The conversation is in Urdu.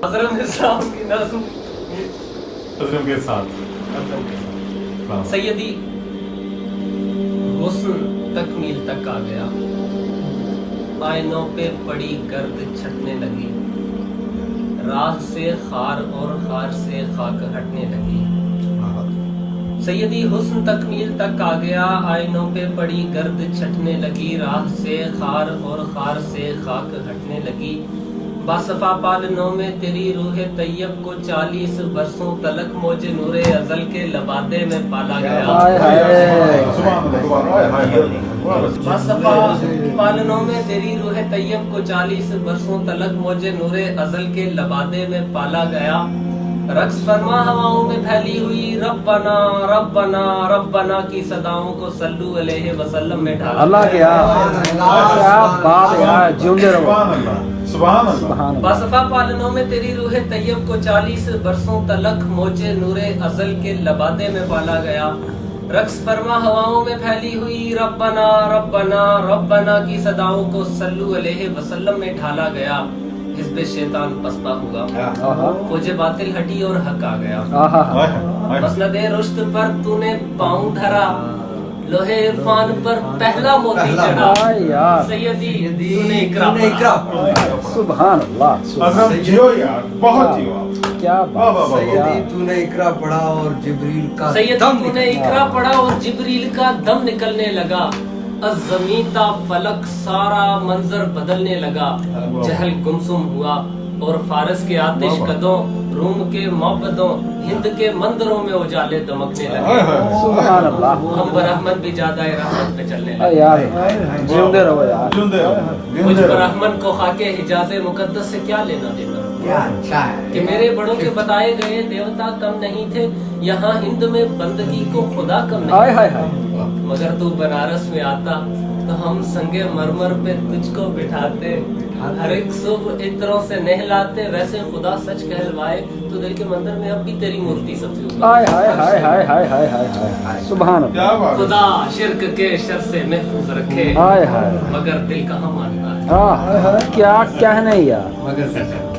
حضرت صاحب کی نظم حضرت کے ساتھ سیدی حسن تکمیل تک آ گیا، آئینوں پہ پڑی گرد چھٹنے لگی، راہ سے خار اور خار سے خاک ہٹنے لگی۔ سیدی حسن تکمیل تک آ گیا، آئینوں پہ پڑی گرد چھٹنے لگی، راہ سے خار اور خار سے خاک ہٹنے لگی۔ باصفا پالنوں میں تیری روح طیب کو 40 برسوں تلک موج نور ازل کے لبادے میں پالا گیا۔ باصفا پالنوں میں تیری روح طیب کو 40 برسوں تلک موج نور ازل کے لبادے میں پالا گیا۔ رقص فرما ہواؤں میں پھیلی ہوئی ربنا ربنا ربنا کی صداؤں کو صلو علیہ وسلم میں ڈالا۔ اللہ کیا بات ہے، جیوندے رہو۔ سبحان اللہ۔ باصفا پالنوں میں تیری روح طیب کو 40 برسوں تلک موج نور ازل کے لبادے میں پالا گیا۔ رقص فرما ہواؤں میں پھیلی ہوئی ربنا ربنا ربنا کی صداؤں کو صلو علیہ وسلم میں ڈھالا گیا۔ حزب شیطان پسپا ہوا، فوج باطل ہٹی اور حق آ گیا۔ مسند رشد پر تو نے پاؤں دھرا، لوہے عرفان پر پہلا موتی چڑھا۔ سیدی تو نے اقرا پڑھا۔ سبحان اللہ، حضرت جیو یار، بہت جیو۔ کیا بات۔ سیدی تو نے اقرا پڑھا اور جبریل کا سیدی تو نے اقرا پڑھا اور جبریل کا دم نکلنے لگا۔ از زمین تا فلک سارا منظر بدلنے لگا۔ جہل گمسم ہوا اور فارس کے آتش کدوں، روم کے معبدوں، ہند کے مندروں میں اجالے دمکنے لگے۔ سبحان اللہ، ہم برہمن بھی جادہ رحمت پہ چلنے لگے۔ یار جیوندے رہو یار۔ مجھ برہمن کو خاک حجاز مقدس سے کیا لینا دینا کیا اچھا ہے کہ میرے بڑوں کے بتائے گئے دیوتا کم نہیں تھے، یہاں ہند میں بندگی کو خدا کم نہیں ہائے ہائے ہائے، مگر تو بنارس میں آتا تو ہم سنگے مرمر پہ تجھ کو بٹھاتے، ہر ایک صبح عطروں سے نہلاتے، ویسے خدا سچ کہلوائے تو دل کے مندر میں اب بھی تیری مورتی سب سے اوپر۔ ہائے ہائے ہائے ہائے ہائے ہائے ہائے ہائے، سبحان اللہ، کیا بات ہے۔ خدا شرک کے شر سے محفوظ رکھے، ہائے ہائے، مگر دل کہاں مانتا ہے۔ کیا کہنے یار۔ مگر